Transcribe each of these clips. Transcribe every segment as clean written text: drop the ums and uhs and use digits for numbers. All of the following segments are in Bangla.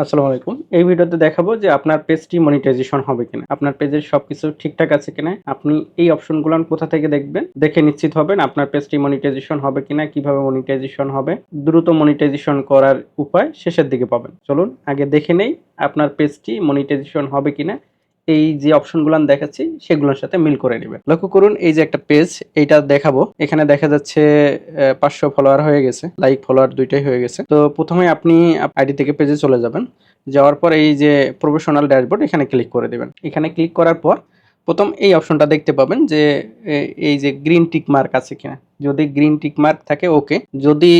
আসসালামু আলাইকুম। এই ভিডিওতে দেখাবো যে আপনার পেজটি মনিটাইজেশন হবে কিনা। আপনার পেজের সবকিছু ঠিকঠাক আছে কিনা। আপনি এই অপশনগুলো কোথা থেকে দেখবেন? দেখে নিশ্চিত হবেন আপনার পেজটি মনিটাইজেশন হবে কিনা, কিভাবে মনিটাইজেশন হবে। দ্রুত মনিটাইজেশন করার উপায় শেষের দিকে পাবেন। চলুন আগে দেখে নেই আপনার পেজটি মনিটাইজেশন হবে কিনা। এই যে অপশনগুলো দেখাচ্ছি সেগুলোর সাথে মিল করে নেবেন। লক্ষ্য করুন এই যে একটা পেজ, এইটা দেখাবো। এখানে দেখা যাচ্ছে 500 ফলোয়ার হয়ে গেছে, লাইক ফলোয়ার দুইটাই হয়ে গেছে। তো প্রথমে আপনি আইডি থেকে পেজে চলে যাবেন। যাওয়ার পর এই যে প্রফেশনাল ড্যাশবোর্ড এখানে ক্লিক করে দিবেন। এখানে ক্লিক করার পর প্রথম এই অপশনটা দেখতে পাবেন যে এই যে গ্রিন টিক মার্ক আছে কিনা। যদি গ্রিন টিক মার্ক থাকে ওকে, যদি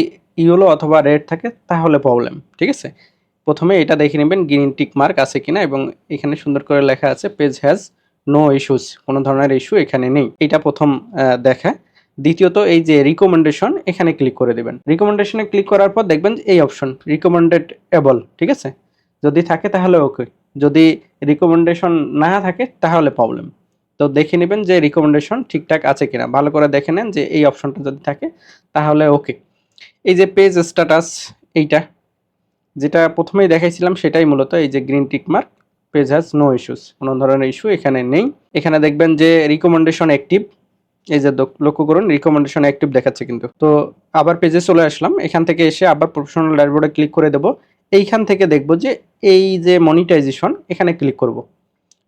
ইয়েলো অথবা রেড থাকে তাহলে প্রবলেম। ঠিক আছে, প্রথমে এটা দেখে নেবেন গ্রিন টিক মার্ক আছে কিনা, এবং এখানে সুন্দর করে লেখা আছে পেজ হ্যাজ নো ইস্যুস, কোনো ধরনের ইস্যু এখানে নেই। এটা প্রথম দেখা। দ্বিতীয়ত এই যে রিকমেন্ডেশন এখানে ক্লিক করে দেবেন। রিকমেন্ডেশনে ক্লিক করার পর দেখবেন এই অপশন রিকমেন্ডেড এবল, ঠিক আছে। যদি থাকে তাহলে ওকে, যদি রিকমেন্ডেশন না থাকে তাহলে প্রবলেম। তো দেখে নেবেন যে রিকমেন্ডেশন ঠিকঠাক আছে কিনা, ভালো করে দেখে নেন যে এই অপশনটা যদি থাকে তাহলে ওকে। এই যে পেজ স্ট্যাটাস, এইটা যেটা প্রথমেই দেখাইছিলাম সেটাই মূলত এই যে green tick mark, page has no issues, কোনো ধরনের ইস্যু এখানে নেই। এখানে দেখবেন যে রিকমেন্ডেশন অ্যাক্টিভ, এই যে লক্ষ্য করুন রিকমেন্ডেশন অ্যাক্টিভ দেখাচ্ছে কিন্তু। তো আবার পেজে চলে আসলাম, এখান থেকে এসে আবার প্রফেশনাল ড্যাশবোর্ডে ক্লিক করে দেব। এইখান থেকে দেখব যে এই যে মনিটাইজেশন এখানে ক্লিক করব।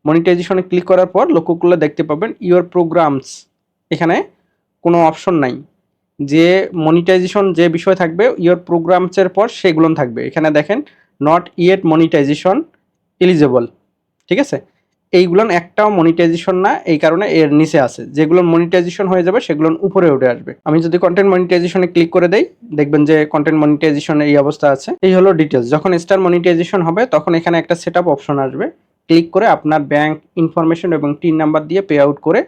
মনিটাইজেশনে ক্লিক করার পর লক্ষ্য করলে দেখতে পাবেন ইওর প্রোগ্রামস, এখানে কোনো অপশন নাই। যে মনিটাইজেশন যে বিষয় থাকবে ইওর প্রোগ্রামসের পর সেগুলো থাকবে। এখানে দেখেন নট ইয়েট মনিটাইজেশন এলিজেবল, ঠিক আছে। এইগুলো একটাও মনিটাইজেশন না, এই কারণে এর নিচে আছে। যেগুলো মনিটাইজেশন হয়ে যাবে সেগুলো উপরে উঠে আসবে। আমি যদি কন্টেন্ট মনিটাইজেশনে ক্লিক করে দেই দেখবেন যে কন্টেন্ট মনিটাইজেশনের এই অবস্থা আছে। এই হলো ডিটেলস। যখন স্টার মনিটাইজেশন হবে তখন এখানে একটা সেটআপ অপশন আসবে। ক্লিক করে আপনার ব্যাংক ইনফরমেশন এবং টিন নাম্বার দিয়ে পে আউট করে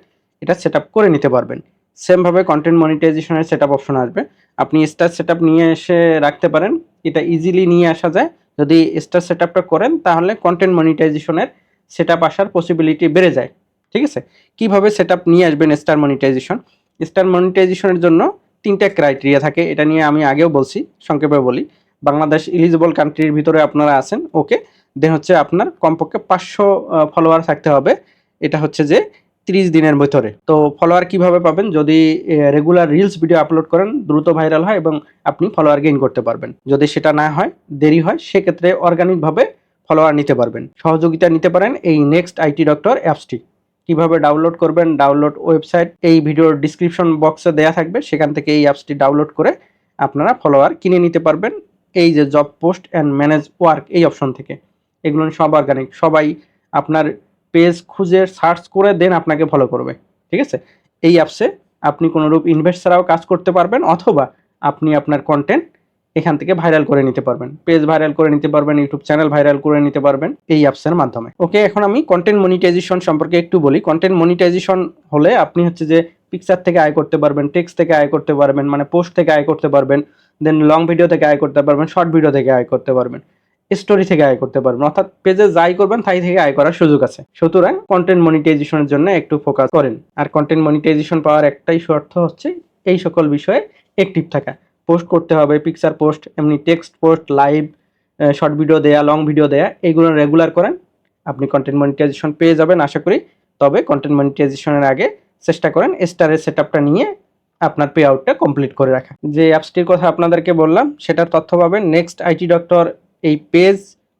এটা সেটআপ করে নিতে পারবেন। সেম ভাবে কন্টেন্ট মনিটাইজেশনের সেটআপ অপশন আসবে। আপনি স্টার সেটআপ নিয়ে এসে রাখতে পারেন, এটা ইজিলি নিয়ে আসা যায়। যদি স্টার সেটআপটা করেন তাহলে কন্টেন্ট মনিটাইজেশনের সেটআপ আসার পসিবিলিটি বেড়ে যায়। ঠিক আছে, কিভাবে সেটআপ নিয়ে আসবেন স্টার মনিটাইজেশন? স্টার মনিটাইজেশনের জন্য 3টা ক্রাইটেরিয়া থাকে, এটা নিয়ে আমি আগেও বলছি, সংক্ষেপে বলি। বাংলাদেশ এলিজিবল কান্ট্রির ভিতরে আপনারা আছেন, ওকে। দেন হচ্ছে আপনার কমপক্ষে 500 ফলোয়ার থাকতে হবে, এটা হচ্ছে যে 30 দিনের ভিতরে। তো ফলোয়ার কিভাবে পাবেন? যদি রেগুলার রিলস ভিডিও আপলোড করেন, দ্রুত ভাইরাল হয় এবং আপনি ফলোয়ার গেইন করতে পারবেন। যদি সেটা না হয়, দেরি হয়, সেক্ষেত্রে অর্গানিকভাবে ফলোয়ার নিতে পারবেন। সহযোগিতা নিতে পারেন এই নেক্সট আইটি ডক্টর অ্যাপসটি। কিভাবে ডাউনলোড করবেন? ডাউনলোড ওয়েবসাইট এই ভিডিওর ডিসক্রিপশন বক্সে দেওয়া থাকবে, সেখান থেকে এই অ্যাপসটি ডাউনলোড করে আপনারা ফলোয়ার কিনে নিতে পারবেন। এই যে job post and manage work এই অপশন থেকে, এগুলো সব অর্গানিক, সবাই আপনার পেজ খুঁজে সার্চ করে দেন আপনাকে ফলো করবে। ঠিক আছে, এই অ্যাপসে আপনি কোনোরূপ ইনভেস্ট ছাড়াও কাজ করতে পারবেন, অথবা আপনি আপনার কন্টেন্ট এখান থেকে ভাইরাল করে নিতে পারবেন, পেজ ভাইরাল করে নিতে পারবেন, ইউটিউব চ্যানেল ভাইরাল করে নিতে পারবেন এই অ্যাপসের মাধ্যমে। ওকে, এখন আমি কন্টেন্ট মনিটাইজেশন সম্পর্কে একটু বলি। কন্টেন্ট মনিটাইজেশন হলে আপনি হচ্ছে যে পিকচার থেকে আয় করতে পারবেন, টেক্সট থেকে আয় করতে পারবেন, মানে পোস্ট থেকে আয় করতে পারবেন, দেন লং ভিডিও থেকে আয় করতে পারবেন, শর্ট ভিডিও থেকে আয় করতে পারবেন, স্টোরি থেকে আয় করতে পারবেন, অর্থাৎ পেজে যাই করবেন তাই থেকে আয় করার সুযোগ আছে। সুতরাং কন্টেন্ট মনিটাইজেশনের জন্য একটু ফোকাস করেন। আর কন্টেন্ট মনিটাইজেশন পাওয়ার একটাই শর্ত হচ্ছে এই সকল বিষয়ে অ্যাক্টিভ থাকা। পোস্ট করতে হবে, পিকচার পোস্ট, এমনি text post, live, short video দেয়া, লং ভিডিও দেয়া, এইগুলো রেগুলার করেন, আপনি কন্টেন্ট মনিটাইজেশন পেয়ে যাবেন আশা করি। তবে কন্টেন্ট মনিটাইজেশনের আগে চেষ্টা করেন স্টারের সেটআপটা নিয়ে আপনার পে আউটটা কমপ্লিট করে রাখা। যে অ্যাপসটির কথা আপনাদেরকে বললাম সেটার তথ্য পাবেন নেক্সট আইটি ডক্টর এই পেজ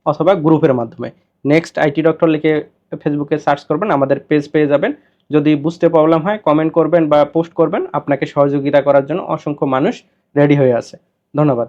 অথবা গ্রুপের মাধ্যমে। নেক্সট আইটি ডক্টর লিখে ফেসবুকে সার্চ করবেন, আমাদের পেজ পেয়ে যাবেন। যদি বুঝতে প্রবলেম হয় কমেন্ট করবেন বা পোস্ট করবেন, আপনাকে সহযোগিতা করার জন্য অসংখ্য মানুষ রেডি হয়ে আছে। ধন্যবাদ।